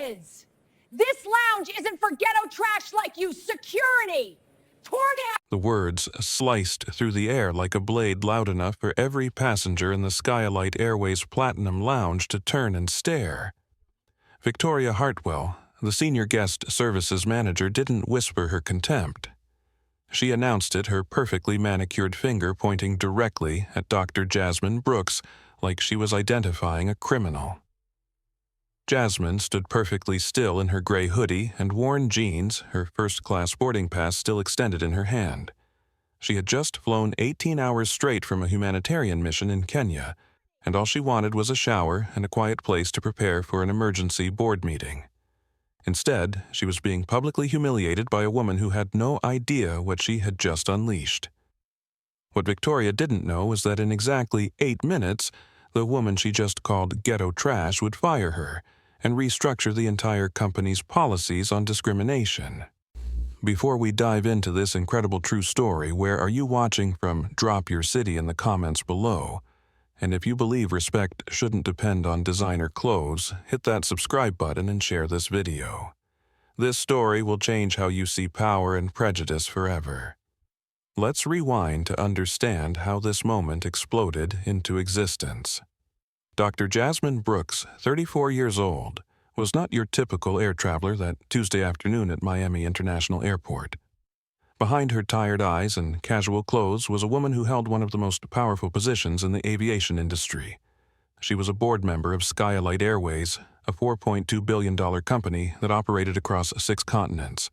is. This lounge isn't for ghetto trash like you. Security! The words sliced through the air like a blade loud enough for every passenger in the SkyElite Airways Platinum Lounge to turn and stare. Victoria Hartwell, the senior guest services manager, didn't whisper her contempt. She announced it, her perfectly manicured finger pointing directly at Dr. Jasmine Brooks like she was identifying a criminal. Jasmine stood perfectly still in her gray hoodie and worn jeans, her first-class boarding pass still extended in her hand. She had just flown 18 hours straight from a humanitarian mission in Kenya, and all she wanted was a shower and a quiet place to prepare for an emergency board meeting. Instead, she was being publicly humiliated by a woman who had no idea what she had just unleashed. What Victoria didn't know was that in exactly 8 minutes, the woman she just called ghetto trash would fire her and restructure the entire company's policies on discrimination. Before we dive into this incredible true story, where are you watching from? Drop your city in the comments below. And if you believe respect shouldn't depend on designer clothes, hit that subscribe button and share this video. This story will change how you see power and prejudice forever. Let's rewind to understand how this moment exploded into existence. Dr. Jasmine Brooks, 34 years old, was not your typical air traveler that Tuesday afternoon at Miami International Airport. Behind her tired eyes and casual clothes was a woman who held one of the most powerful positions in the aviation industry. She was a board member of SkyElite Airways, a $4.2 billion company that operated across 6 continents.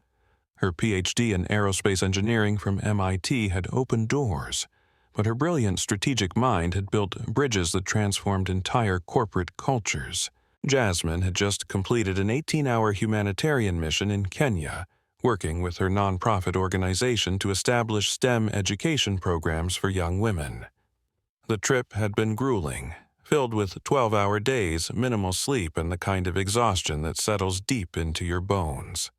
Her PhD in aerospace engineering from MIT had opened doors, but her brilliant strategic mind had built bridges that transformed entire corporate cultures. Jasmine had just completed an 18-hour humanitarian mission in Kenya, working with her nonprofit organization to establish STEM education programs for young women. The trip had been grueling, filled with 12-hour days, minimal sleep, and the kind of exhaustion that settles deep into your bones.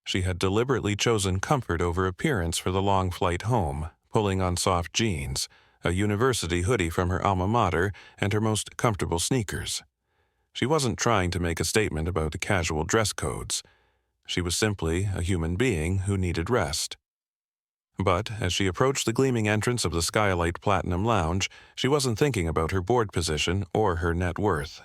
She had deliberately chosen comfort over appearance for the long flight home, pulling on soft jeans, a university hoodie from her alma mater, and her most comfortable sneakers. She wasn't trying to make a statement about the casual dress codes. She was simply a human being who needed rest. But as she approached the gleaming entrance of the SkyElite Platinum Lounge, she wasn't thinking about her board position or her net worth.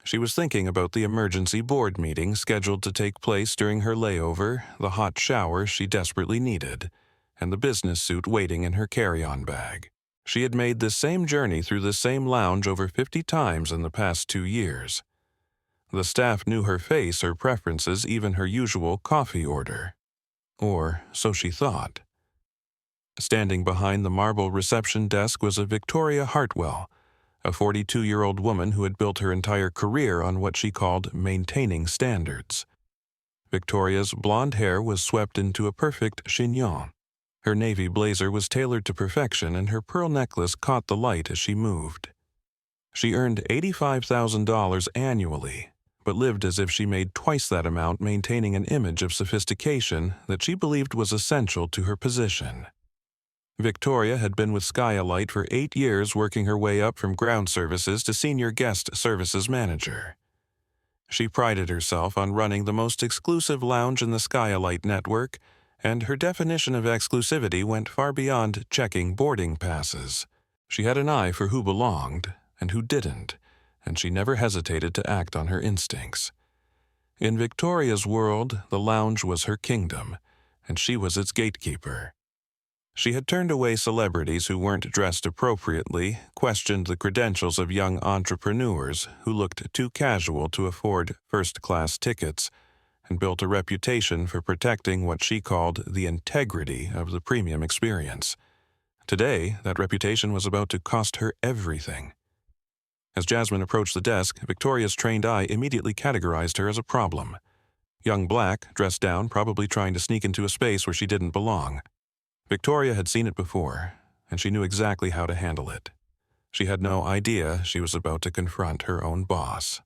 She was thinking about the emergency board meeting scheduled to take place during her layover, the hot shower she desperately needed, and the business suit waiting in her carry-on bag. She had made this same journey through the same lounge over 50 times in the past 2 years. The staff knew her face, her preferences, even her usual coffee order. Or so she thought. Standing behind the marble reception desk was a Victoria Hartwell, a 42-year-old woman who had built her entire career on what she called maintaining standards. Victoria's blonde hair was swept into a perfect chignon. Her navy blazer was tailored to perfection, and her pearl necklace caught the light as she moved. She earned $85,000 annually, but lived as if she made twice that amount, maintaining an image of sophistication that she believed was essential to her position. Victoria had been with SkyElite for 8 years, working her way up from ground services to senior guest services manager. She prided herself on running the most exclusive lounge in the SkyElite network, and her definition of exclusivity went far beyond checking boarding passes. She had an eye for who belonged and who didn't, and she never hesitated to act on her instincts. In Victoria's world, the lounge was her kingdom, and she was its gatekeeper. She had turned away celebrities who weren't dressed appropriately, questioned the credentials of young entrepreneurs who looked too casual to afford first-class tickets, and built a reputation for protecting what she called the integrity of the premium experience. Today, that reputation was about to cost her everything. As Jasmine approached the desk, Victoria's trained eye immediately categorized her as a problem. Young black, dressed down, probably trying to sneak into a space where she didn't belong. Victoria had seen it before, and she knew exactly how to handle it. She had no idea she was about to confront her own boss.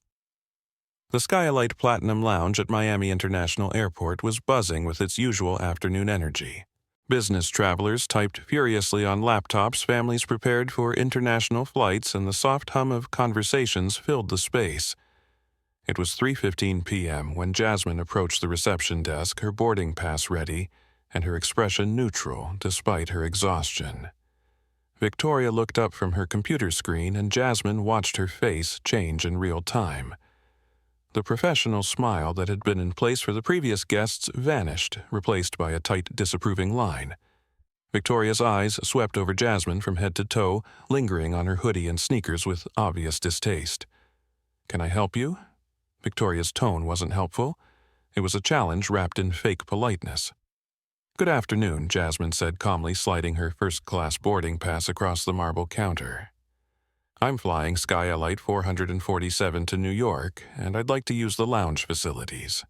The SkyElite Platinum Lounge at Miami International Airport was buzzing with its usual afternoon energy. Business travelers typed furiously on laptops, families prepared for international flights, and the soft hum of conversations filled the space. It was 3:15 p.m. when Jasmine approached the reception desk, her boarding pass ready, and her expression neutral despite her exhaustion. Victoria looked up from her computer screen and Jasmine watched her face change in real time. The professional smile that had been in place for the previous guests vanished, replaced by a tight, disapproving line. Victoria's eyes swept over Jasmine from head to toe, lingering on her hoodie and sneakers with obvious distaste. "Can I help you?" Victoria's tone wasn't helpful. It was a challenge wrapped in fake politeness. "Good afternoon," Jasmine said calmly, sliding her first-class boarding pass across the marble counter. "I'm flying SkyElite 447 to New York, and I'd like to use the lounge facilities."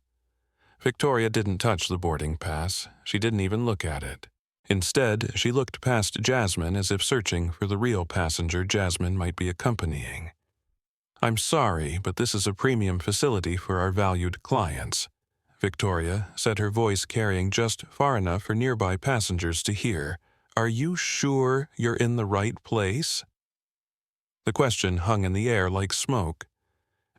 Victoria didn't touch the boarding pass. She didn't even look at it. Instead, she looked past Jasmine as if searching for the real passenger Jasmine might be accompanying. "I'm sorry, but this is a premium facility for our valued clients," Victoria said, her voice carrying just far enough for nearby passengers to hear. "Are you sure you're in the right place?" The question hung in the air like smoke.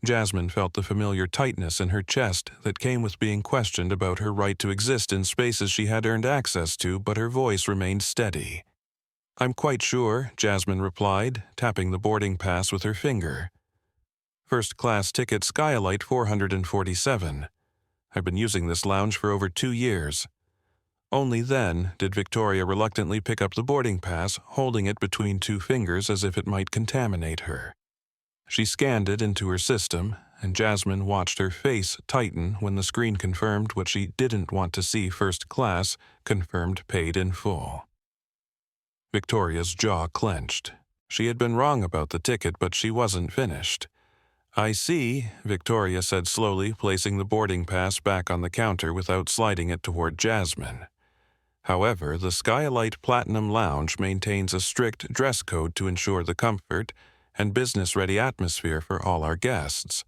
Jasmine felt the familiar tightness in her chest that came with being questioned about her right to exist in spaces she had earned access to, but her voice remained steady. "I'm quite sure," Jasmine replied, tapping the boarding pass with her finger. "First-class ticket SkyElite 447. I've been using this lounge for over 2 years." Only then did Victoria reluctantly pick up the boarding pass, holding it between 2 fingers as if it might contaminate her. She scanned it into her system, and Jasmine watched her face tighten when the screen confirmed what she didn't want to see. First class, confirmed paid in full. Victoria's jaw clenched. She had been wrong about the ticket, but she wasn't finished. "I see," Victoria said slowly, placing the boarding pass back on the counter without sliding it toward Jasmine. "However, the SkyElite Platinum Lounge maintains a strict dress code to ensure the comfort and business-ready atmosphere for all our guests."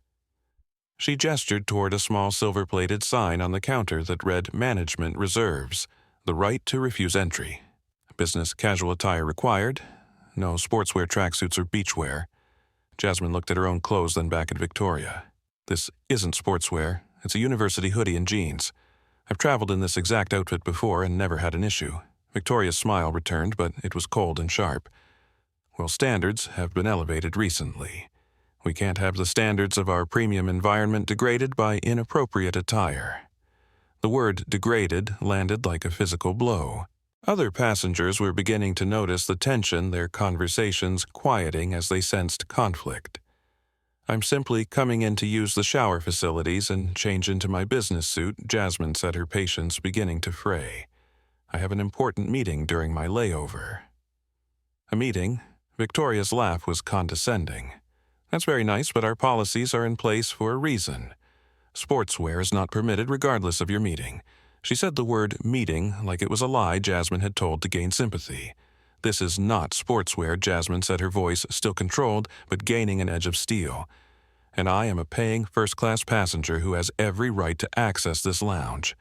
She gestured toward a small silver-plated sign on the counter that read "Management reserves the right to refuse entry. Business casual attire required. No sportswear, tracksuits, or beachwear." Jasmine looked at her own clothes, then back at Victoria. "This isn't sportswear. It's a university hoodie and jeans. I've traveled in this exact outfit before and never had an issue." Victoria's smile returned, but it was cold and sharp. "Well, standards have been elevated recently. We can't have the standards of our premium environment degraded by inappropriate attire." The word "degraded" landed like a physical blow. Other passengers were beginning to notice the tension, their conversations quieting as they sensed conflict. "I'm simply coming in to use the shower facilities and change into my business suit," Jasmine said, her patience beginning to fray. "I have an important meeting during my layover." "A meeting?" Victoria's laugh was condescending. "That's very nice, but our policies are in place for a reason. Sportswear is not permitted regardless of your meeting." She said the word "meeting" like it was a lie Jasmine had told to gain sympathy. "This is not sportswear," Jasmine said, her voice still controlled but gaining an edge of steel. "And I am a paying first-class passenger who has every right to access this lounge."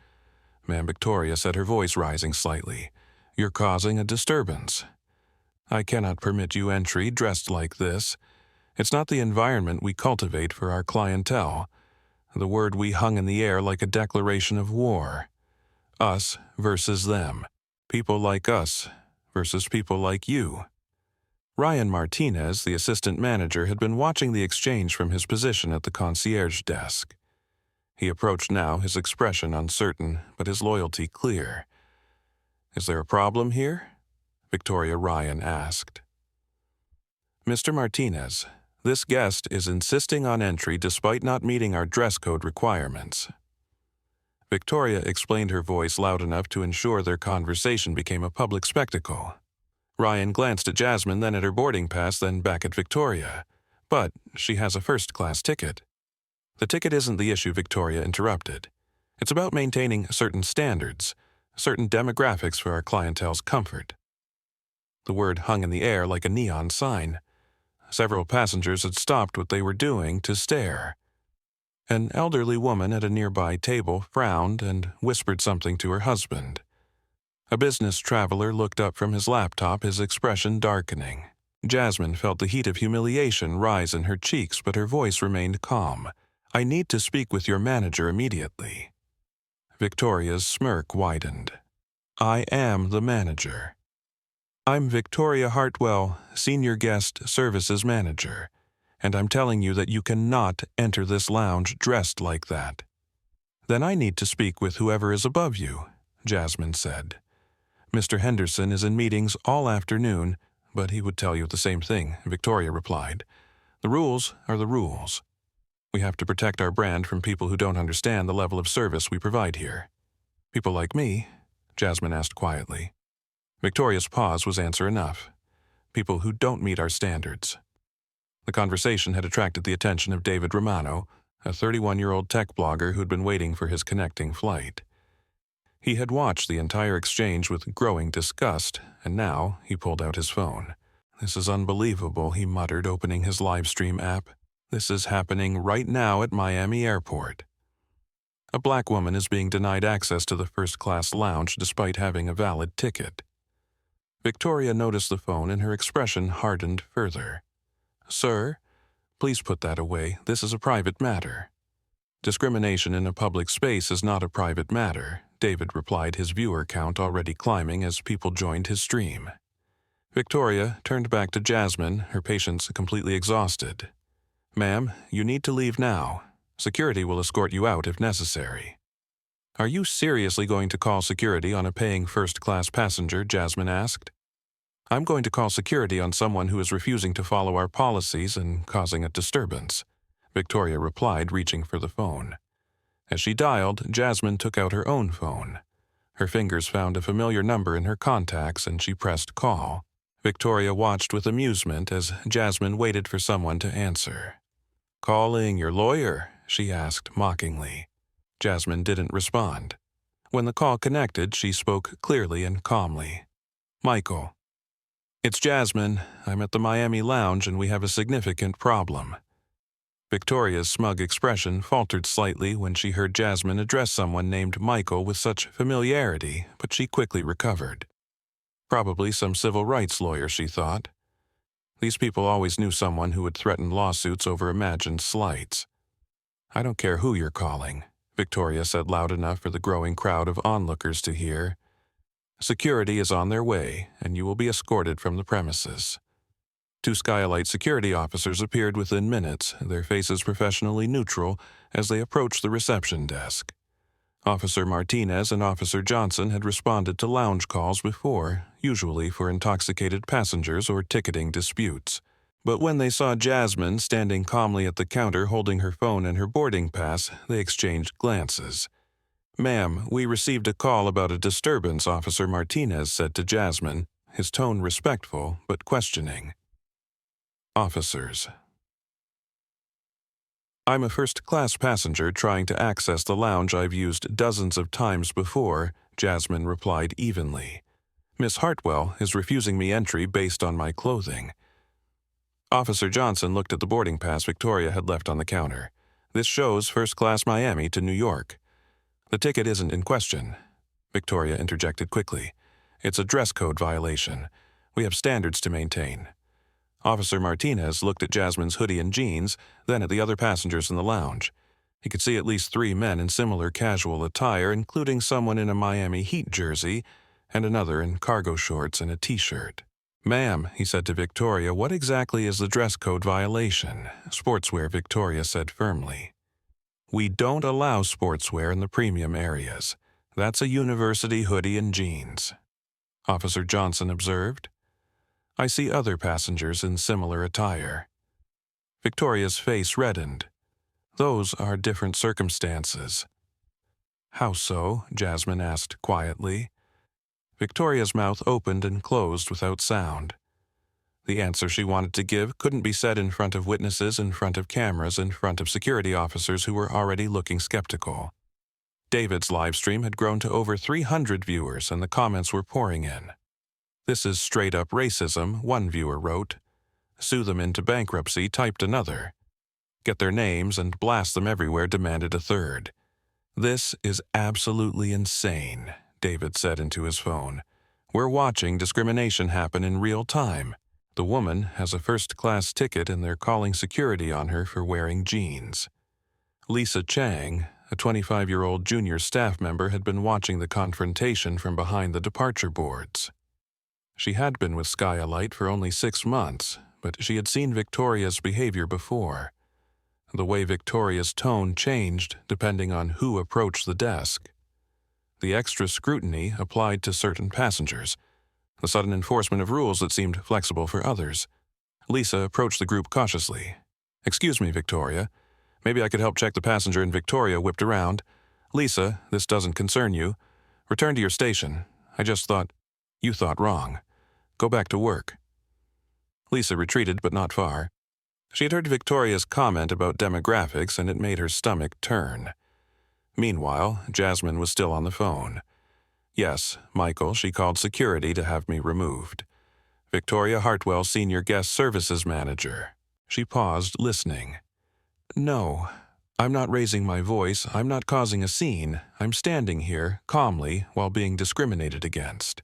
"Ma'am," Victoria said, her voice rising slightly, "you're causing a disturbance. I cannot permit you entry dressed like this. It's not the environment we cultivate for our clientele." The word we hung in the air like a declaration of war. Us versus them. People like us versus people like you. Ryan Martinez, the assistant manager, had been watching the exchange from his position at the concierge desk. He approached now, his expression uncertain, but his loyalty clear. "Is there a problem here?" Victoria Ryan asked. "Mr. Martinez, this guest is insisting on entry despite not meeting our dress code requirements." Victoria explained, her voice loud enough to ensure their conversation became a public spectacle. Ryan glanced at Jasmine, then at her boarding pass, then back at Victoria. "But she has a first-class ticket." "The ticket isn't the issue," Victoria interrupted. "It's about maintaining certain standards, certain demographics for our clientele's comfort." The word hung in the air like a neon sign. Several passengers had stopped what they were doing to stare. An elderly woman at a nearby table frowned and whispered something to her husband. A business traveler looked up from his laptop, his expression darkening. Jasmine felt the heat of humiliation rise in her cheeks, but her voice remained calm. I need to speak with your manager immediately. Victoria's smirk widened. I am the manager. I'm Victoria Hartwell, Senior Guest Services Manager, and I'm telling you that you cannot enter this lounge dressed like that. Then I need to speak with whoever is above you, Jasmine said. Mr. Henderson is in meetings all afternoon, but he would tell you the same thing, Victoria replied. The rules are the rules. We have to protect our brand from people who don't understand the level of service we provide here. People like me? Jasmine asked quietly. Victoria's pause was answer enough. People who don't meet our standards. The conversation had attracted the attention of David Romano, a 31-year-old tech blogger who'd been waiting for his connecting flight. He had watched the entire exchange with growing disgust, and now he pulled out his phone. This is unbelievable, he muttered, opening his live stream app. This is happening right now at Miami Airport. A black woman is being denied access to the first-class lounge despite having a valid ticket. Victoria noticed the phone and her expression hardened further. Sir, please put that away. This is a private matter. Discrimination in a public space is not a private matter, David replied, his viewer count already climbing as people joined his stream. Victoria turned back to Jasmine, her patience completely exhausted. Ma'am, you need to leave now. Security will escort you out if necessary. Are you seriously going to call security on a paying first-class passenger? Jasmine asked. I'm going to call security on someone who is refusing to follow our policies and causing a disturbance, Victoria replied, reaching for the phone. As she dialed, Jasmine took out her own phone. Her fingers found a familiar number in her contacts and she pressed call. Victoria watched with amusement as Jasmine waited for someone to answer. Calling your lawyer? She asked mockingly. Jasmine didn't respond. When the call connected, she spoke clearly and calmly. Michael. It's Jasmine. I'm at the Miami lounge and we have a significant problem. Victoria's smug expression faltered slightly when she heard Jasmine address someone named Michael with such familiarity, but she quickly recovered. Probably some civil rights lawyer, she thought. These people always knew someone who would threaten lawsuits over imagined slights. I don't care who you're calling, Victoria said loud enough for the growing crowd of onlookers to hear. Security is on their way, and you will be escorted from the premises. 2 SkyElite security officers appeared within minutes, their faces professionally neutral, as they approached the reception desk. Officer Martinez and Officer Johnson had responded to lounge calls before, usually for intoxicated passengers or ticketing disputes. But when they saw Jasmine standing calmly at the counter holding her phone and her boarding pass, they exchanged glances. Ma'am, we received a call about a disturbance, Officer Martinez said to Jasmine, his tone respectful but questioning. Officers. I'm a first-class passenger trying to access the lounge I've used dozens of times before, Jasmine replied evenly. Miss Hartwell is refusing me entry based on my clothing. Officer Johnson looked at the boarding pass Victoria had left on the counter. This shows first-class Miami to New York. The ticket isn't in question, Victoria interjected quickly. It's a dress code violation. We have standards to maintain. Officer Martinez looked at Jasmine's hoodie and jeans, then at the other passengers in the lounge. He could see at least 3 men in similar casual attire, including someone in a Miami Heat jersey and another in cargo shorts and a t-shirt. Ma'am, he said to Victoria, what exactly is the dress code violation? Sportswear, Victoria said firmly. We don't allow sportswear in the premium areas. That's a university hoodie and jeans, Officer Johnson observed. I see other passengers in similar attire. Victoria's face reddened. Those are different circumstances. How so? Jasmine asked quietly. Victoria's mouth opened and closed without sound. The answer she wanted to give couldn't be said in front of witnesses, in front of cameras, in front of security officers who were already looking skeptical. David's live stream had grown to over 300 viewers and the comments were pouring in. This is straight-up racism, one viewer wrote. Sue them into bankruptcy, typed another. Get their names and blast them everywhere, demanded a third. This is absolutely insane, David said into his phone. We're watching discrimination happen in real time. The woman has a first-class ticket and they're calling security on her for wearing jeans. Lisa Chang, a 25-year-old junior staff member, had been watching the confrontation from behind the departure boards. She had been with SkyElite for only 6 months, but she had seen Victoria's behavior before. The way Victoria's tone changed depending on who approached the desk. The extra scrutiny applied to certain passengers, the sudden enforcement of rules that seemed flexible for others. Lisa approached the group cautiously. "Excuse me, Victoria. Maybe I could help check the passenger," and Victoria whipped around. "Lisa, this doesn't concern you. Return to your station. I just thought you thought wrong. Go back to work." Lisa retreated, but not far. She had heard Victoria's comment about demographics, and it made her stomach turn. Meanwhile, Jasmine was still on the phone. "Yes, Michael, she called security to have me removed. Victoria Hartwell, Senior Guest Services Manager." She paused, listening. "No, I'm not raising my voice. I'm not causing a scene. I'm standing here, calmly, while being discriminated against."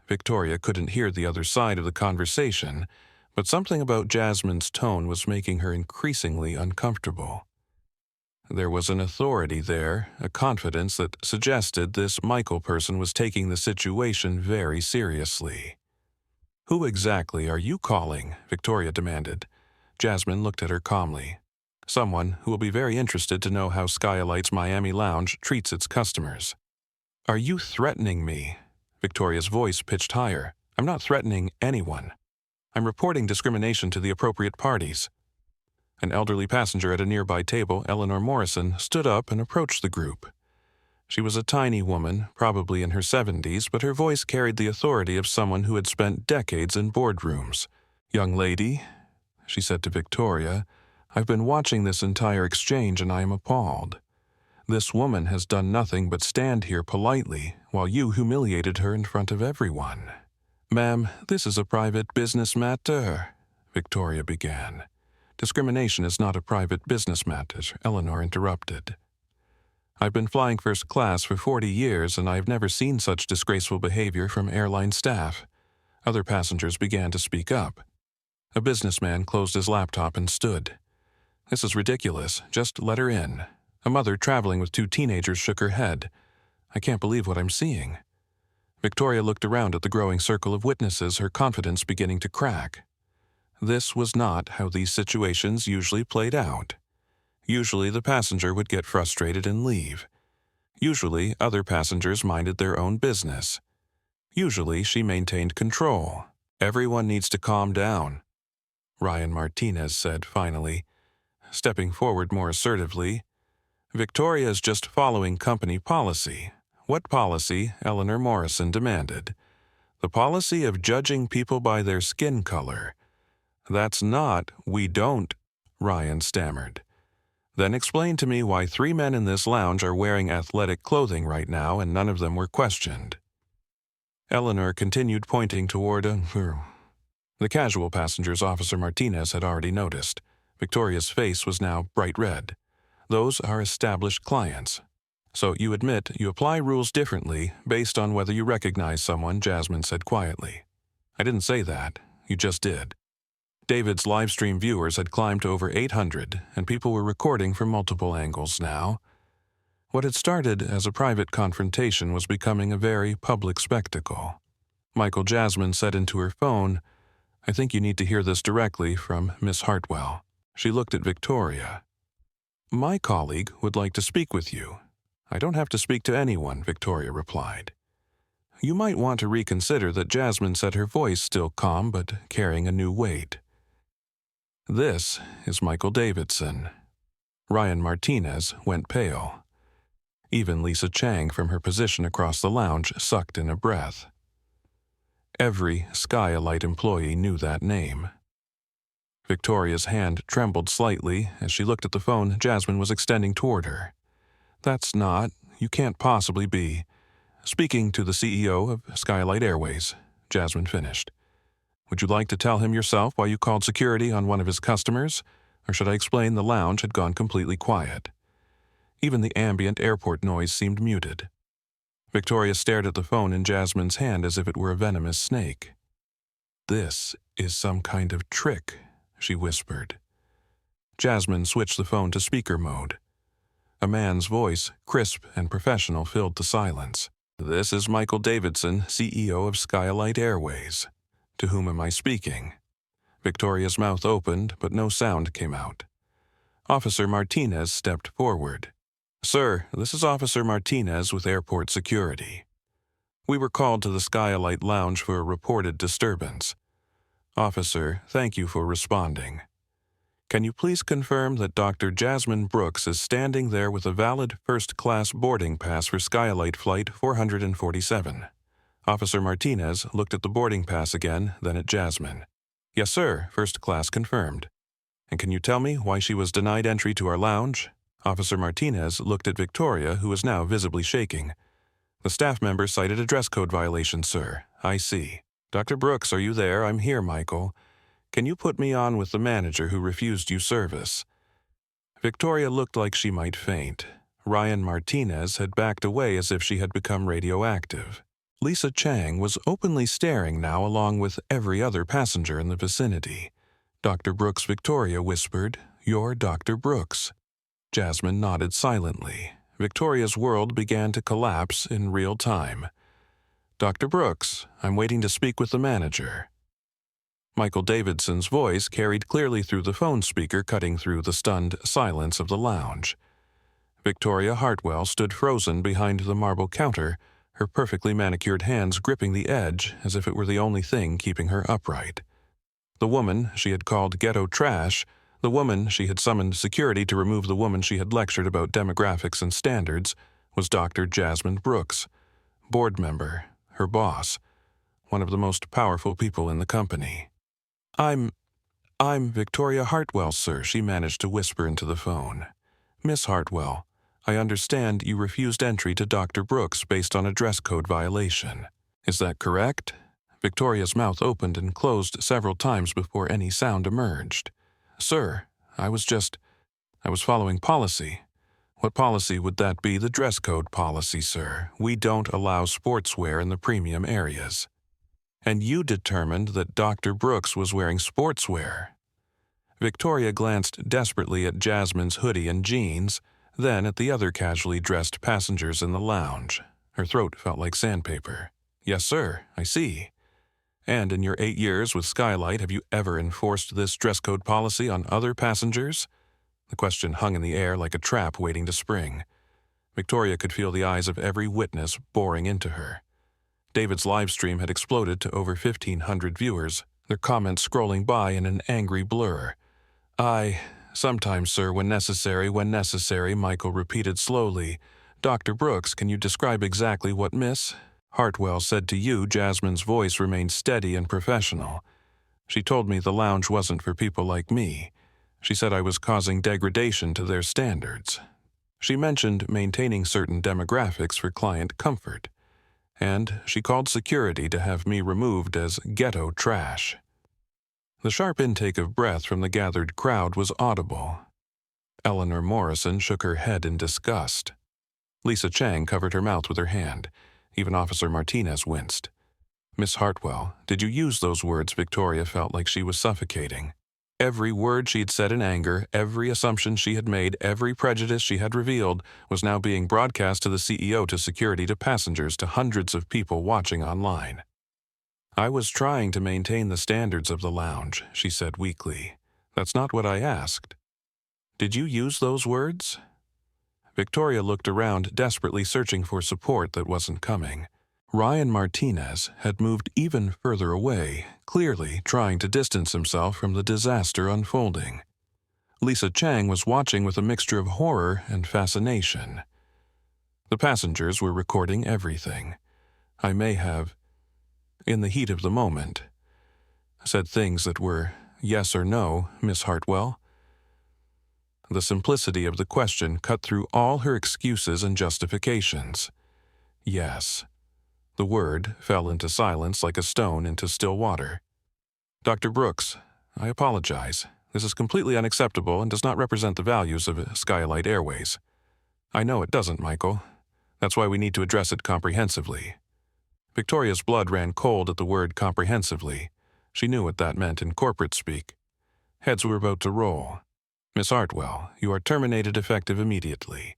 Victoria couldn't hear the other side of the conversation, but something about Jasmine's tone was making her increasingly uncomfortable. There was an authority there, a confidence that suggested this Michael person was taking the situation very seriously. "Who exactly are you calling?" Victoria demanded. Jasmine looked at her calmly. "Someone who will be very interested to know how SkyElite's Miami Lounge treats its customers." "Are you threatening me?" Victoria's voice pitched higher. "I'm not threatening anyone. I'm reporting discrimination to the appropriate parties." An elderly passenger at a nearby table, Eleanor Morrison, stood up and approached the group. She was a tiny woman, probably in her 70s, but her voice carried the authority of someone who had spent decades in boardrooms. "Young lady," she said to Victoria, "I've been watching this entire exchange and I am appalled. This woman has done nothing but stand here politely while you humiliated her in front of everyone." "Ma'am, this is a private business matter," Victoria began. "Discrimination is not a private business matter," Eleanor interrupted. "I've been flying first class for 40 years and I've never seen such disgraceful behavior from airline staff." Other passengers began to speak up. A businessman closed his laptop and stood. "This is ridiculous. Just let her in." A mother traveling with 2 teenagers shook her head. "I can't believe what I'm seeing." Victoria looked around at the growing circle of witnesses, her confidence beginning to crack. This was not how these situations usually played out. Usually the passenger would get frustrated and leave. Usually other passengers minded their own business. Usually she maintained control. "Everyone needs to calm down," Ryan Martinez said finally. Stepping forward more assertively, "Victoria is just following company policy." "What policy?" Eleanor Morrison demanded. "The policy of judging people by their skin color." "That's not, we don't," Ryan stammered. "Then explain to me why 3 men in this lounge are wearing athletic clothing right now and none of them were questioned." Eleanor continued, pointing toward the casual passengers Officer Martinez had already noticed. Victoria's face was now bright red. "Those are established clients." "So you admit you apply rules differently based on whether you recognize someone," Jasmine said quietly. "I didn't say that. You just did." David's livestream viewers had climbed to over 800, and people were recording from multiple angles now. What had started as a private confrontation was becoming a very public spectacle. Michael, Jasmine said into her phone, "I think you need to hear this directly from Miss Hartwell." She looked at Victoria. "My colleague would like to speak with you." "I don't have to speak to anyone," Victoria replied. "You might want to reconsider that," Jasmine said, her voice still calm but carrying a new weight. "This is Michael Davidson." Ryan Martinez went pale. Even Lisa Chang from her position across the lounge sucked in a breath. Every SkyElite employee knew that name. Victoria's hand trembled slightly as she looked at the phone Jasmine was extending toward her. "That's not, you can't possibly be." "Speaking to the CEO of SkyElite Airways," Jasmine finished. "Would you like to tell him yourself why you called security on one of his customers, or should I explain the lounge had gone completely quiet?" Even the ambient airport noise seemed muted. Victoria stared at the phone in Jasmine's hand as if it were a venomous snake. "This is some kind of trick," she whispered. Jasmine switched the phone to speaker mode. A man's voice, crisp and professional, filled the silence. "This is Michael Davidson, CEO of SkyElite Airways. To whom am I speaking?" Victoria's mouth opened, but no sound came out. Officer Martinez stepped forward. "Sir, this is Officer Martinez with Airport Security. We were called to the SkyElite Lounge for a reported disturbance. Officer, thank you for responding. Can you please confirm that Dr. Jasmine Brooks is standing there with a valid first-class boarding pass for SkyElite Flight 447? Officer Martinez looked at the boarding pass again, then at Jasmine. "Yes, sir, first class confirmed. And can you tell me why she was denied entry to our lounge?" Officer Martinez looked at Victoria, who was now visibly shaking. "The staff member cited a dress code violation, sir. I see. Dr. Brooks, are you there? I'm here, Michael. Can you put me on with the manager who refused you service?" Victoria looked like she might faint. Ryan Martinez had backed away as if she had become radioactive. Lisa Chang was openly staring now along with every other passenger in the vicinity. "Dr. Brooks," Victoria whispered. "You're Dr. Brooks." Jasmine nodded silently. Victoria's world began to collapse in real time. "Dr. Brooks, I'm waiting to speak with the manager." Michael Davidson's voice carried clearly through the phone speaker, cutting through the stunned silence of the lounge. Victoria Hartwell stood frozen behind the marble counter, her perfectly manicured hands gripping the edge as if it were the only thing keeping her upright. The woman she had called ghetto trash, the woman she had summoned security to remove the woman she had lectured about demographics and standards, was Dr. Jasmine Brooks, board member, her boss, one of the most powerful people in the company. I'm Victoria Hartwell, sir," she managed to whisper into the phone. "Miss Hartwell, I understand you refused entry to Dr. Brooks based on a dress code violation. Is that correct?" Victoria's mouth opened and closed several times before any sound emerged. "Sir, I was following policy." "What policy would that be?" "The dress code policy, sir. We don't allow sportswear in the premium areas." "And you determined that Dr. Brooks was wearing sportswear." Victoria glanced desperately at Jasmine's hoodie and jeans, then at the other casually dressed passengers in the lounge. Her throat felt like sandpaper. "Yes, sir, I see. And in your 8 years with SkyElite, have you ever enforced this dress code policy on other passengers?" The question hung in the air like a trap waiting to spring. Victoria could feel the eyes of every witness boring into her. David's live stream had exploded to over 1,500 viewers, their comments scrolling by in an angry blur. Sometimes, sir, when necessary, Michael repeated slowly. "Dr. Brooks, can you describe exactly what Miss Hartwell said to you?" Jasmine's voice remained steady and professional. "She told me the lounge wasn't for people like me. She said I was causing degradation to their standards. She mentioned maintaining certain demographics for client comfort. And she called security to have me removed as ghetto trash." The sharp intake of breath from the gathered crowd was audible. Eleanor Morrison shook her head in disgust. Lisa Chang covered her mouth with her hand. Even Officer Martinez winced. "Miss Hartwell, did you use those words?" Victoria felt like she was suffocating. Every word she had said in anger, every assumption she had made, every prejudice she had revealed was now being broadcast to the CEO, to security, to passengers, to hundreds of people watching online. "I was trying to maintain the standards of the lounge," she said weakly. "That's not what I asked." "Did you use those words?" Victoria looked around, desperately searching for support that wasn't coming. Ryan Martinez had moved even further away, clearly trying to distance himself from the disaster unfolding. Lisa Chang was watching with a mixture of horror and fascination. The passengers were recording everything. I may have, in the heat of the moment, said things that were yes or no, Miss Hartwell. The simplicity of the question cut through all her excuses and justifications. Yes. The word fell into silence like a stone into still water. "Dr. Brooks, I apologize. This is completely unacceptable and does not represent the values of SkyElite Airways." "I know it doesn't, Michael. That's why we need to address it comprehensively." Victoria's blood ran cold at the word comprehensively. She knew what that meant in corporate speak. Heads were about to roll. Miss Hartwell, you are terminated effective immediately.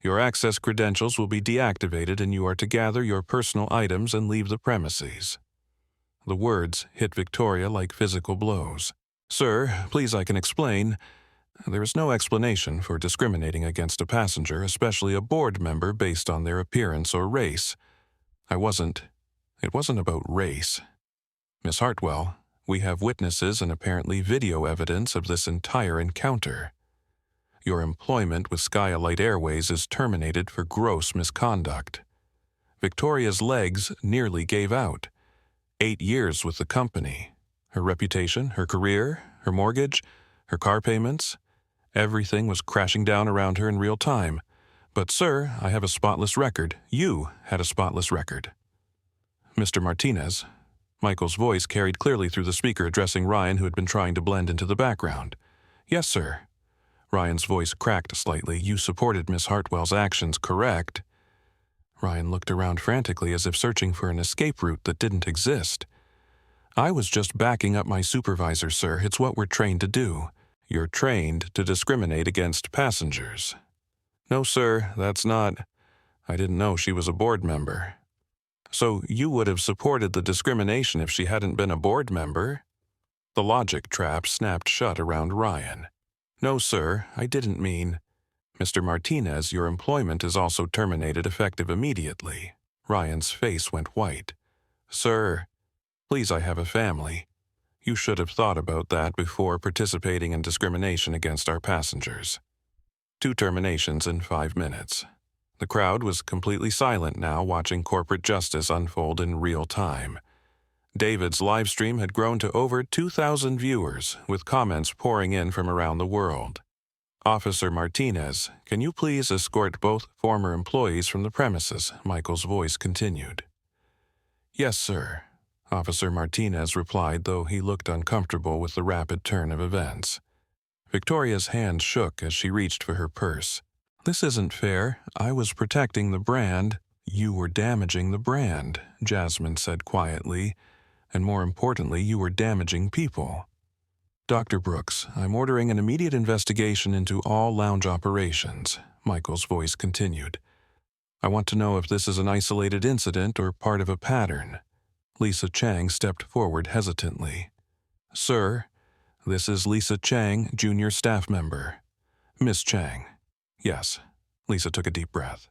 Your access credentials will be deactivated and you are to gather your personal items and leave the premises. The words hit Victoria like physical blows. Sir, please I can explain. There is no explanation for discriminating against a passenger, especially a board member, based on their appearance or race. It wasn't about race. Miss Hartwell, we have witnesses and apparently video evidence of this entire encounter. Your employment with SkyElite Airways is terminated for gross misconduct. Victoria's legs nearly gave out. 8 years with the company. Her reputation, her career, her mortgage, her car payments, everything was crashing down around her in real time. But, sir, I have a spotless record. You had a spotless record. Mr. Martinez. Michael's voice carried clearly through the speaker, addressing Ryan, who had been trying to blend into the background. Yes, sir. Ryan's voice cracked slightly. You supported Miss Hartwell's actions, correct? Ryan looked around frantically as if searching for an escape route that didn't exist. I was just backing up my supervisor, sir. It's what we're trained to do. You're trained to discriminate against passengers. No, sir, that's not. I didn't know she was a board member. So you would have supported the discrimination if she hadn't been a board member? The logic trap snapped shut around Ryan. No, sir, I didn't mean. Mr. Martinez, your employment is also terminated effective immediately. Ryan's face went white. Sir, please, I have a family. You should have thought about that before participating in discrimination against our passengers. 2 terminations in 5 minutes. The crowd was completely silent now, watching corporate justice unfold in real time. David's live stream had grown to over 2,000 viewers, with comments pouring in from around the world. Officer Martinez, can you please escort both former employees from the premises? Michael's voice continued. Yes, sir. Officer Martinez replied, though he looked uncomfortable with the rapid turn of events. Victoria's hand shook as she reached for her purse. This isn't fair. I was protecting the brand. You were damaging the brand, Jasmine said quietly. And more importantly, you were damaging people. Dr. Brooks, I'm ordering an immediate investigation into all lounge operations, Michael's voice continued. I want to know if this is an isolated incident or part of a pattern. Lisa Chang stepped forward hesitantly. Sir, this is Lisa Chang, junior staff member. Miss Chang. Yes. Lisa took a deep breath.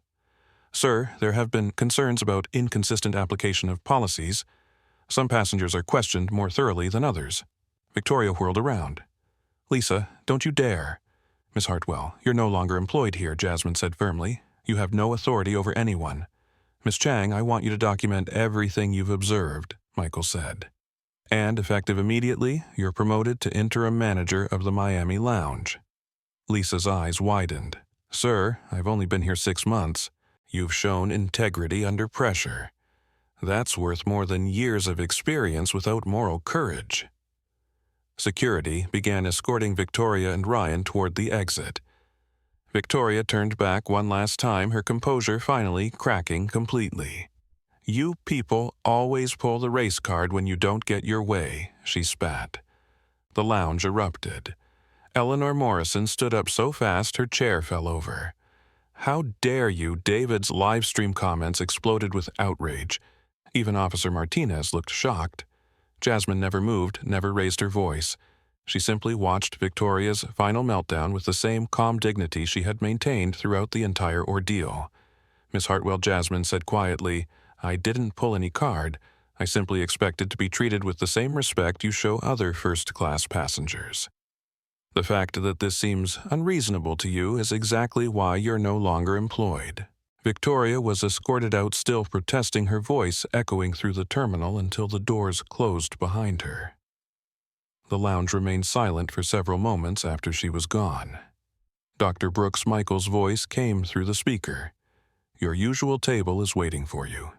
Sir, there have been concerns about inconsistent application of policies. Some passengers are questioned more thoroughly than others. Victoria whirled around. Lisa, don't you dare. Miss Hartwell, you're no longer employed here, Jasmine said firmly. You have no authority over anyone. Miss Chang, I want you to document everything you've observed, Michael said. And, effective immediately, you're promoted to interim manager of the Miami Lounge. Lisa's eyes widened. Sir, I've only been here 6 months. You've shown integrity under pressure. That's worth more than years of experience without moral courage. Security began escorting Victoria and Ryan toward the exit. Victoria turned back one last time, her composure finally cracking completely. You people always pull the race card when you don't get your way, she spat. The lounge erupted. Eleanor Morrison stood up so fast her chair fell over. How dare you? David's live stream comments exploded with outrage. Even Officer Martinez looked shocked. Jasmine never moved, never raised her voice. She simply watched Victoria's final meltdown with the same calm dignity she had maintained throughout the entire ordeal. Miss Hartwell Jasmine said quietly, I didn't pull any card. I simply expected to be treated with the same respect you show other first-class passengers. The fact that this seems unreasonable to you is exactly why you're no longer employed. Victoria was escorted out, still protesting, her voice echoing through the terminal until the doors closed behind her. The lounge remained silent for several moments after she was gone. Dr. Brooks Michael's voice came through the speaker. Your usual table is waiting for you.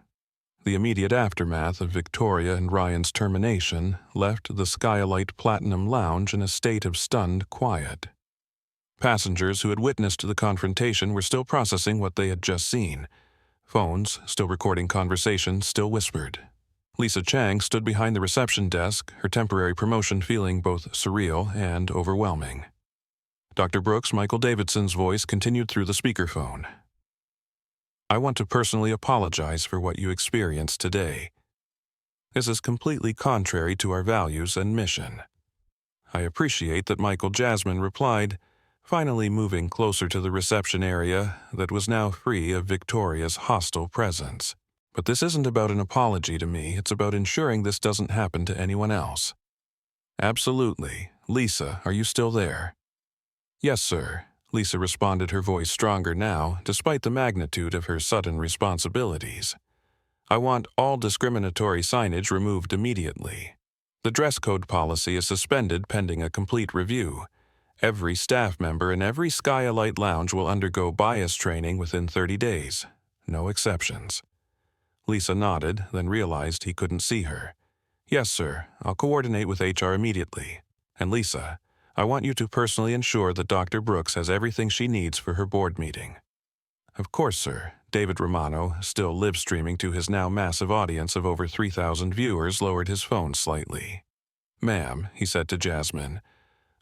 The immediate aftermath of Victoria and Ryan's termination left the SkyElite Platinum Lounge in a state of stunned quiet. Passengers who had witnessed the confrontation were still processing what they had just seen. Phones, still recording conversations, still whispered. Lisa Chang stood behind the reception desk, her temporary promotion feeling both surreal and overwhelming. Dr. Brooks, Michael Davidson's voice continued through the speakerphone. I want to personally apologize for what you experienced today. This is completely contrary to our values and mission. I appreciate that Michael Jasmine replied, finally moving closer to the reception area that was now free of Victoria's hostile presence. But this isn't about an apology to me, it's about ensuring this doesn't happen to anyone else. Absolutely. Lisa, are you still there? Yes, sir. Lisa responded, her voice stronger now, despite the magnitude of her sudden responsibilities. I want all discriminatory signage removed immediately. The dress code policy is suspended pending a complete review. Every staff member in every SkyElite lounge will undergo bias training within 30 days. No exceptions. Lisa nodded, then realized he couldn't see her. Yes, sir. I'll coordinate with HR immediately. And Lisa, I want you to personally ensure that Dr. Brooks has everything she needs for her board meeting. Of course, sir. David Romano, still live-streaming to his now massive audience of over 3,000 viewers, lowered his phone slightly. Ma'am, he said to Jasmine,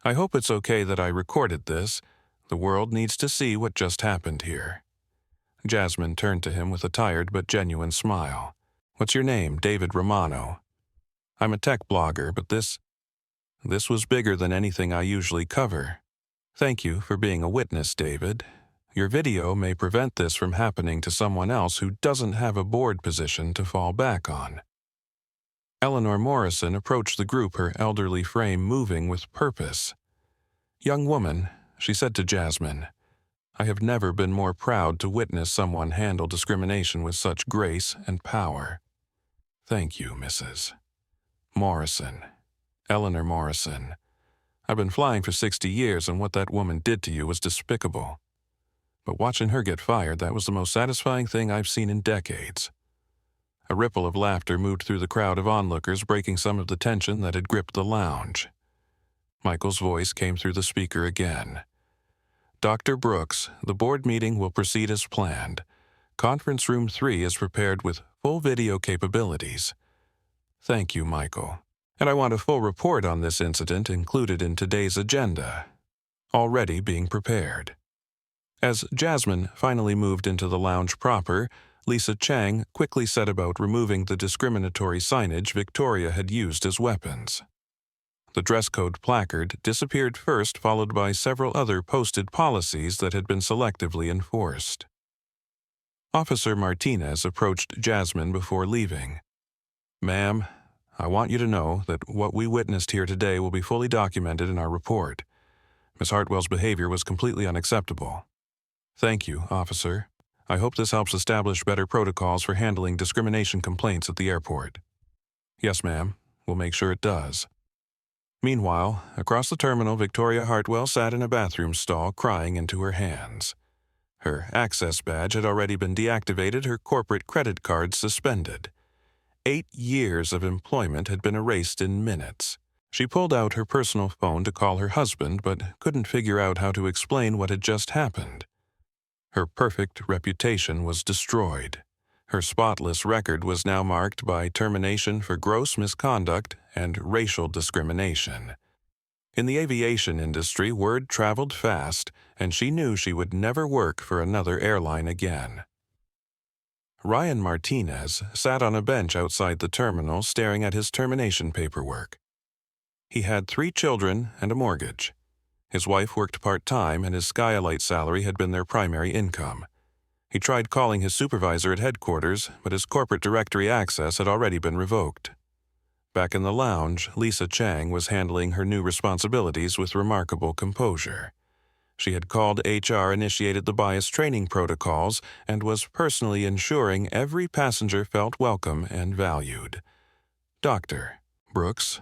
I hope it's okay that I recorded this. The world needs to see what just happened here. Jasmine turned to him with a tired but genuine smile. What's your name? David Romano. I'm a tech blogger, but this was bigger than anything I usually cover. Thank you for being a witness, David. Your video may prevent this from happening to someone else who doesn't have a board position to fall back on. Eleanor Morrison approached the group, her elderly frame moving with purpose. Young woman, she said to Jasmine, I have never been more proud to witness someone handle discrimination with such grace and power. Thank you, Mrs. Morrison. Eleanor Morrison. I've been flying for 60 years, and what that woman did to you was despicable. But watching her get fired, that was the most satisfying thing I've seen in decades. A ripple of laughter moved through the crowd of onlookers, breaking some of the tension that had gripped the lounge. Michael's voice came through the speaker again. Dr. Brooks, the board meeting will proceed as planned. Conference Room 3 is prepared with full video capabilities. Thank you, Michael. And I want a full report on this incident included in today's agenda. Already being prepared. As Jasmine finally moved into the lounge proper, Lisa Chang quickly set about removing the discriminatory signage Victoria had used as weapons. The dress code placard disappeared first, followed by several other posted policies that had been selectively enforced. Officer Martinez approached Jasmine before leaving. Ma'am, I want you to know that what we witnessed here today will be fully documented in our report. Ms. Hartwell's behavior was completely unacceptable. Thank you, officer. I hope this helps establish better protocols for handling discrimination complaints at the airport. Yes, ma'am. We'll make sure it does. Meanwhile, across the terminal, Victoria Hartwell sat in a bathroom stall crying into her hands. Her access badge had already been deactivated, her corporate credit card suspended. 8 years of employment had been erased in minutes. She pulled out her personal phone to call her husband, but couldn't figure out how to explain what had just happened. Her perfect reputation was destroyed. Her spotless record was now marked by termination for gross misconduct and racial discrimination. In the aviation industry, word traveled fast, and she knew she would never work for another airline again. Ryan Martinez sat on a bench outside the terminal staring at his termination paperwork. He had 3 children and a mortgage. His wife worked part-time, and his SkyElite salary had been their primary income. He tried calling his supervisor at headquarters, but his corporate directory access had already been revoked. Back in the lounge, Lisa Chang was handling her new responsibilities with remarkable composure. She had called HR, initiated the bias training protocols, and was personally ensuring every passenger felt welcome and valued. Dr. Brooks,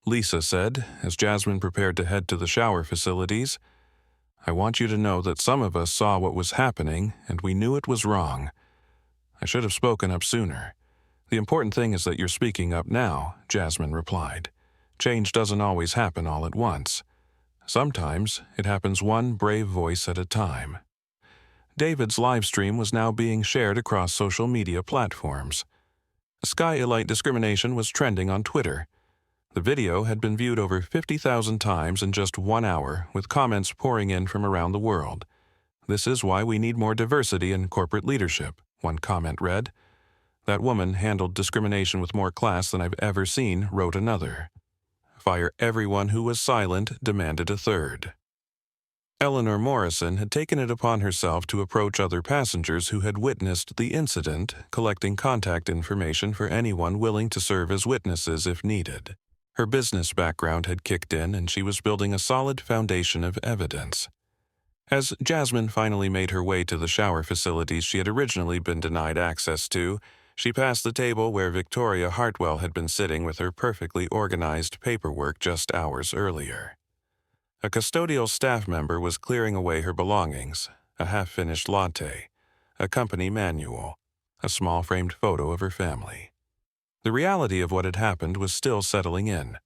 Lisa said, as Jasmine prepared to head to the shower facilities, I want you to know that some of us saw what was happening, and we knew it was wrong. I should have spoken up sooner. The important thing is that you're speaking up now, Jasmine replied. Change doesn't always happen all at once. Sometimes it happens one brave voice at a time. David's live stream was now being shared across social media platforms. SkyElite discrimination was trending on Twitter. The video had been viewed over 50,000 times in just 1 hour, with comments pouring in from around the world. "This is why we need more diversity in corporate leadership," one comment read. "That woman handled discrimination with more class than I've ever seen," wrote another. "Fire everyone who was silent," demanded a third. Eleanor Morrison had taken it upon herself to approach other passengers who had witnessed the incident, collecting contact information for anyone willing to serve as witnesses if needed. Her business background had kicked in, and she was building a solid foundation of evidence. As Jasmine finally made her way to the shower facilities she had originally been denied access to, she passed the table where Victoria Hartwell had been sitting with her perfectly organized paperwork just hours earlier. A custodial staff member was clearing away her belongings: a half-finished latte, a company manual, a small framed photo of her family. The reality of what had happened was still settling in.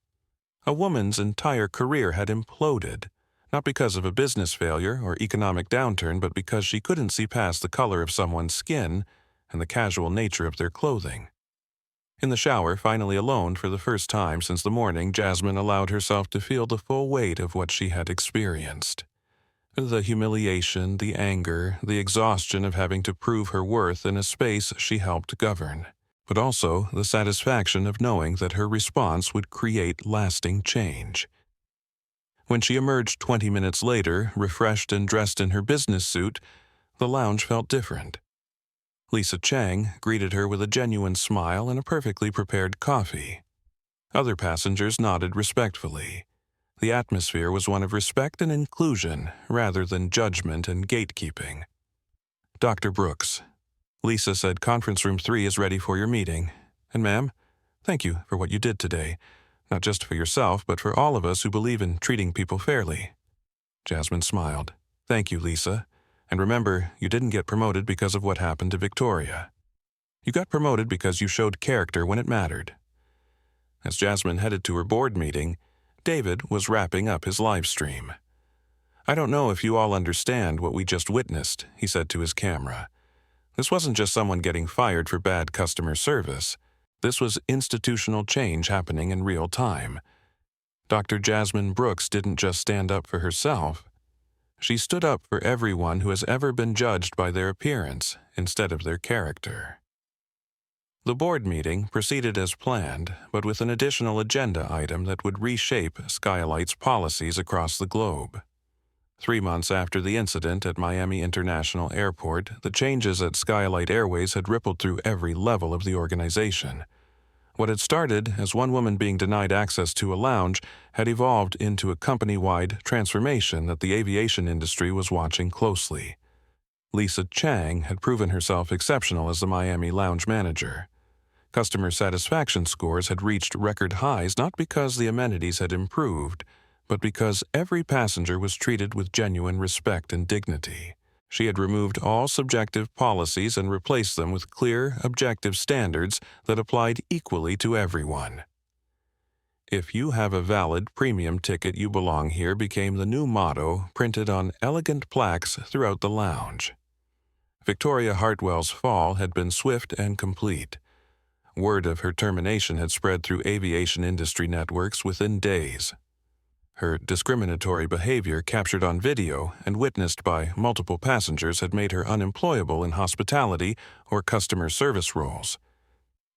A woman's entire career had imploded, not because of a business failure or economic downturn, but because she couldn't see past the color of someone's skin and the casual nature of their clothing. In the shower, finally alone for the first time since the morning, Jasmine allowed herself to feel the full weight of what she had experienced. The humiliation, the anger, the exhaustion of having to prove her worth in a space she helped govern, but also the satisfaction of knowing that her response would create lasting change. When she emerged 20 minutes later, refreshed and dressed in her business suit, the lounge felt different. Lisa Chang greeted her with a genuine smile and a perfectly prepared coffee. Other passengers nodded respectfully. The atmosphere was one of respect and inclusion rather than judgment and gatekeeping. "Dr. Brooks," Lisa said, "Conference room 3 is ready for your meeting. And ma'am, thank you for what you did today. Not just for yourself, but for all of us who believe in treating people fairly." Jasmine smiled. "Thank you, Lisa. And remember, you didn't get promoted because of what happened to Victoria. You got promoted because you showed character when it mattered." As Jasmine headed to her board meeting, David was wrapping up his live stream. "I don't know if you all understand what we just witnessed," he said to his camera. "This wasn't just someone getting fired for bad customer service. This was institutional change happening in real time. Dr. Jasmine Brooks didn't just stand up for herself. She stood up for everyone who has ever been judged by their appearance instead of their character." The board meeting proceeded as planned, but with an additional agenda item that would reshape SkyElite's policies across the globe. 3 months after the incident at Miami International Airport, the changes at SkyElite Airways had rippled through every level of the organization. What had started as one woman being denied access to a lounge had evolved into a company-wide transformation that the aviation industry was watching closely. Lisa Chang had proven herself exceptional as the Miami lounge manager. Customer satisfaction scores had reached record highs not because the amenities had improved, but because every passenger was treated with genuine respect and dignity. She had removed all subjective policies and replaced them with clear, objective standards that applied equally to everyone. "If you have a valid premium ticket, you belong here" became the new motto printed on elegant plaques throughout the lounge. Victoria Hartwell's fall had been swift and complete. Word of her termination had spread through aviation industry networks within days. Her discriminatory behavior, captured on video and witnessed by multiple passengers, had made her unemployable in hospitality or customer service roles.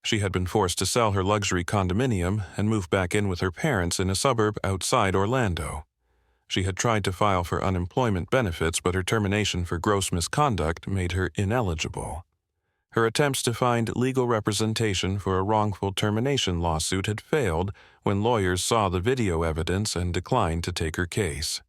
She had been forced to sell her luxury condominium and move back in with her parents in a suburb outside Orlando. She had tried to file for unemployment benefits, but her termination for gross misconduct made her ineligible. Her attempts to find legal representation for a wrongful termination lawsuit had failed when lawyers saw the video evidence and declined to take her case.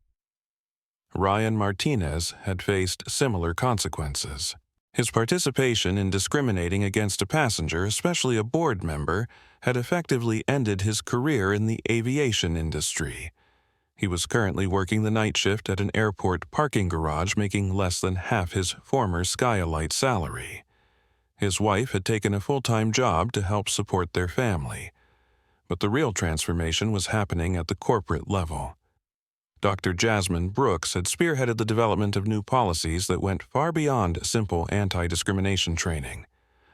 Ryan Martinez had faced similar consequences. His participation in discriminating against a passenger, especially a board member, had effectively ended his career in the aviation industry. He was currently working the night shift at an airport parking garage, making less than half his former SkyElite salary. His wife had taken a full-time job to help support their family. But the real transformation was happening at the corporate level. Dr. Jasmine Brooks had spearheaded the development of new policies that went far beyond simple anti-discrimination training.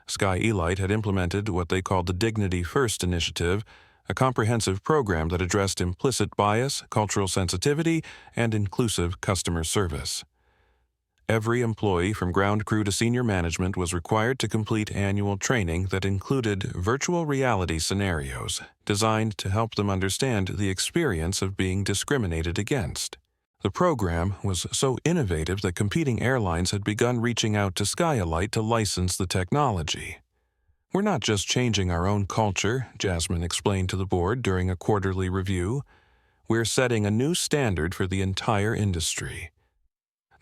SkyElite had implemented what they called the Dignity First initiative, a comprehensive program that addressed implicit bias, cultural sensitivity, and inclusive customer service. Every employee from ground crew to senior management was required to complete annual training that included virtual reality scenarios designed to help them understand the experience of being discriminated against. The program was so innovative that competing airlines had begun reaching out to SkyElite to license the technology. "We're not just changing our own culture," Jasmine explained to the board during a quarterly review. "We're setting a new standard for the entire industry."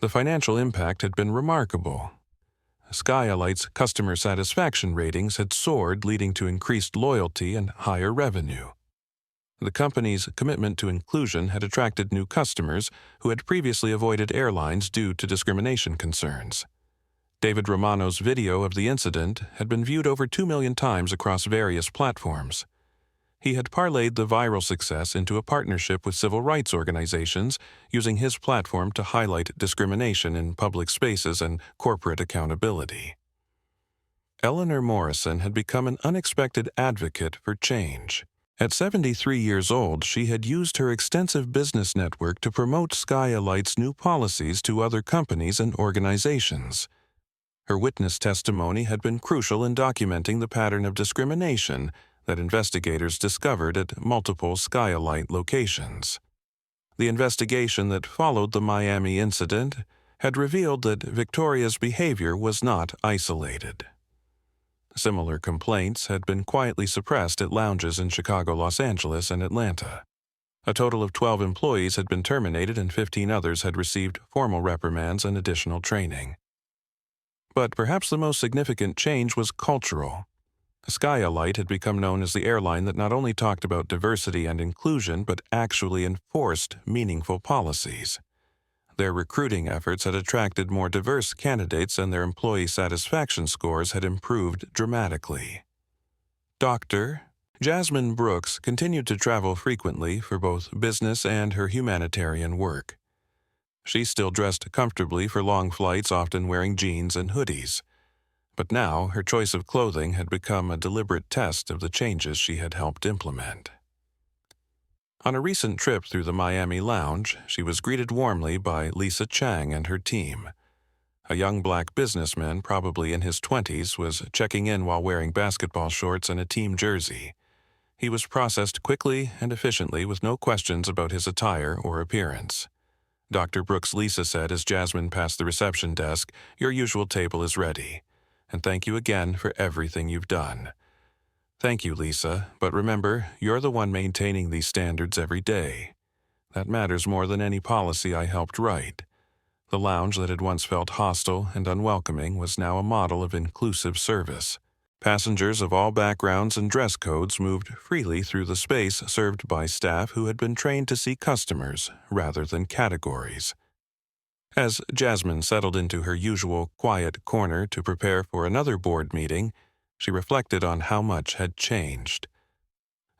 The financial impact had been remarkable. SkyElite's customer satisfaction ratings had soared, leading to increased loyalty and higher revenue. The company's commitment to inclusion had attracted new customers who had previously avoided airlines due to discrimination concerns. David Romano's video of the incident had been viewed over 2 million times across various platforms. He had parlayed the viral success into a partnership with civil rights organizations, using his platform to highlight discrimination in public spaces and corporate accountability. Eleanor Morrison had become an unexpected advocate for change. At 73 years old, she had used her extensive business network to promote SkyElite's new policies to other companies and organizations. Her witness testimony had been crucial in documenting the pattern of discrimination that investigators discovered at multiple SkyElite locations. The investigation that followed the Miami incident had revealed that Victoria's behavior was not isolated. Similar complaints had been quietly suppressed at lounges in Chicago, Los Angeles, and Atlanta. A total of 12 employees had been terminated and 15 others had received formal reprimands and additional training. But perhaps the most significant change was cultural. SkyElite had become known as the airline that not only talked about diversity and inclusion but actually enforced meaningful policies. Their recruiting efforts had attracted more diverse candidates and their employee satisfaction scores had improved dramatically. Dr. Jasmine Brooks continued to travel frequently for both business and her humanitarian work. She still dressed comfortably for long flights, often wearing jeans and hoodies. But now her choice of clothing had become a deliberate test of the changes she had helped implement. On a recent trip through the Miami lounge, she was greeted warmly by Lisa Chang and her team. A young black businessman, probably in his 20s, was checking in while wearing basketball shorts and a team jersey. He was processed quickly and efficiently with no questions about his attire or appearance. Dr. Brooks Lisa said as Jasmine passed the reception desk, "Your usual table is ready. And thank you again for everything you've done." "Thank you, Lisa, but remember, you're the one maintaining these standards every day. That matters more than any policy I helped write." The lounge that had once felt hostile and unwelcoming was now a model of inclusive service. Passengers of all backgrounds and dress codes moved freely through the space served by staff who had been trained to see customers rather than categories. As Jasmine settled into her usual quiet corner to prepare for another board meeting, she reflected on how much had changed.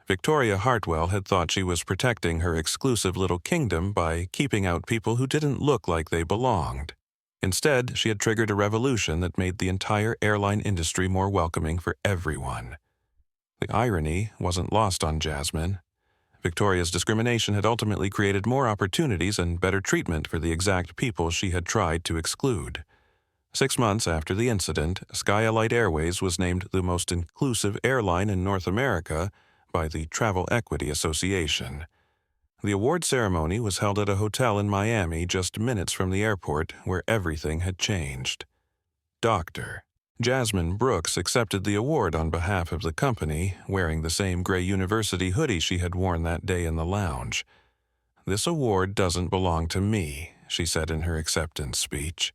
Victoria Hartwell had thought she was protecting her exclusive little kingdom by keeping out people who didn't look like they belonged. Instead, she had triggered a revolution that made the entire airline industry more welcoming for everyone. The irony wasn't lost on Jasmine. Victoria's discrimination had ultimately created more opportunities and better treatment for the exact people she had tried to exclude. 6 months after the incident, SkyElite Airways was named the most inclusive airline in North America by the Travel Equity Association. The award ceremony was held at a hotel in Miami just minutes from the airport, where everything had changed. Dr. Jasmine Brooks accepted the award on behalf of the company, wearing the same gray university hoodie she had worn that day in the lounge. "This award doesn't belong to me," she said in her acceptance speech.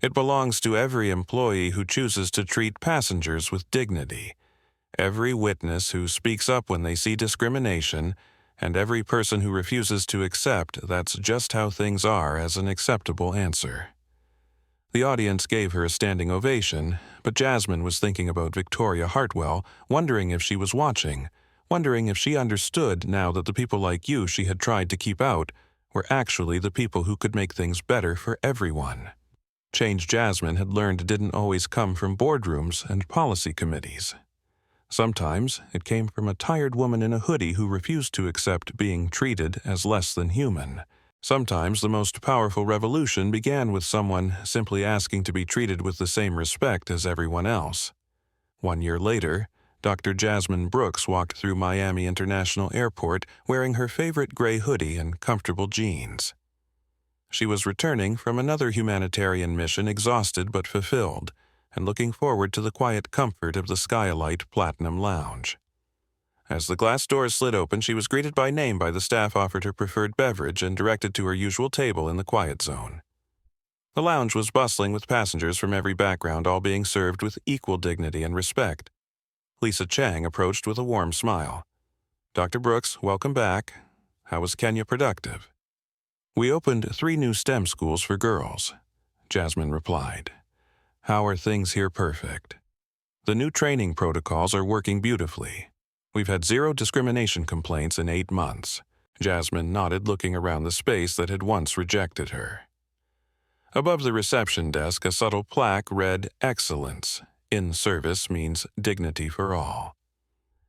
"It belongs to every employee who chooses to treat passengers with dignity, every witness who speaks up when they see discrimination, and every person who refuses to accept that's just how things are as an acceptable answer." The audience gave her a standing ovation, but Jasmine was thinking about Victoria Hartwell, wondering if she was watching, wondering if she understood now that the people like you she had tried to keep out were actually the people who could make things better for everyone. Change Jasmine had learned didn't always come from boardrooms and policy committees. Sometimes it came from a tired woman in a hoodie who refused to accept being treated as less than human. Sometimes the most powerful revolution began with someone simply asking to be treated with the same respect as everyone else. 1 year later, Dr. Jasmine Brooks walked through Miami International Airport wearing her favorite gray hoodie and comfortable jeans. She was returning from another humanitarian mission exhausted but fulfilled, and looking forward to the quiet comfort of the SkyElite Platinum Lounge. As the glass doors slid open, she was greeted by name by the staff, offered her preferred beverage, and directed to her usual table in the quiet zone. The lounge was bustling with passengers from every background, all being served with equal dignity and respect. Lisa Chang approached with a warm smile. "Dr. Brooks, welcome back. How was Kenya productive?" "We opened 3 new STEM schools for girls," Jasmine replied. "How are things here? Perfect. The new training protocols are working beautifully. We've had 0 discrimination complaints in 8 months. Jasmine nodded, looking around the space that had once rejected her. Above the reception desk, a subtle plaque read, "Excellence. In service means dignity for all."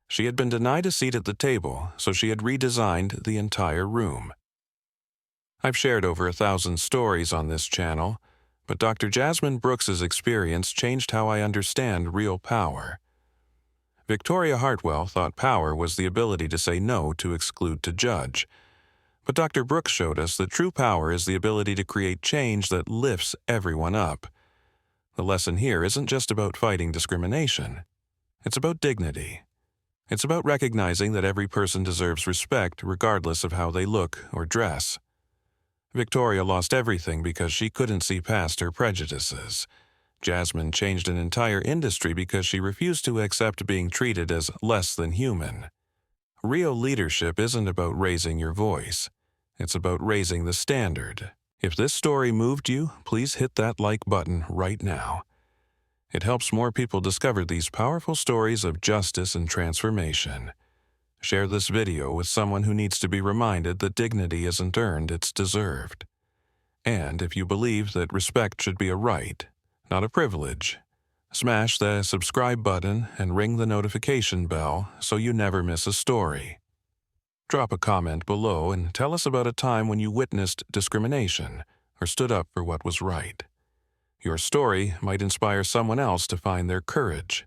She had been denied a seat at the table, so she had redesigned the entire room. I've shared over 1,000 stories on this channel, but Dr. Jasmine Brooks's experience changed how I understand real power. Victoria Hartwell thought power was the ability to say no, to exclude, to judge. But Dr. Brooks showed us that true power is the ability to create change that lifts everyone up. The lesson here isn't just about fighting discrimination. It's about dignity. It's about recognizing that every person deserves respect regardless of how they look or dress. Victoria lost everything because she couldn't see past her prejudices. Jasmine changed an entire industry because she refused to accept being treated as less than human. Real leadership isn't about raising your voice. It's about raising the standard. If this story moved you, please hit that like button right now. It helps more people discover these powerful stories of justice and transformation. Share this video with someone who needs to be reminded that dignity isn't earned, it's deserved. And if you believe that respect should be a right, not a privilege, smash the subscribe button and ring the notification bell so you never miss a story. Drop a comment below and tell us about a time when you witnessed discrimination or stood up for what was right. Your story might inspire someone else to find their courage.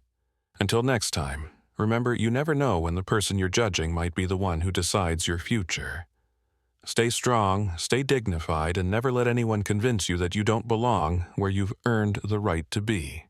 Until next time, remember, you never know when the person you're judging might be the one who decides your future. Stay strong, stay dignified, and never let anyone convince you that you don't belong where you've earned the right to be.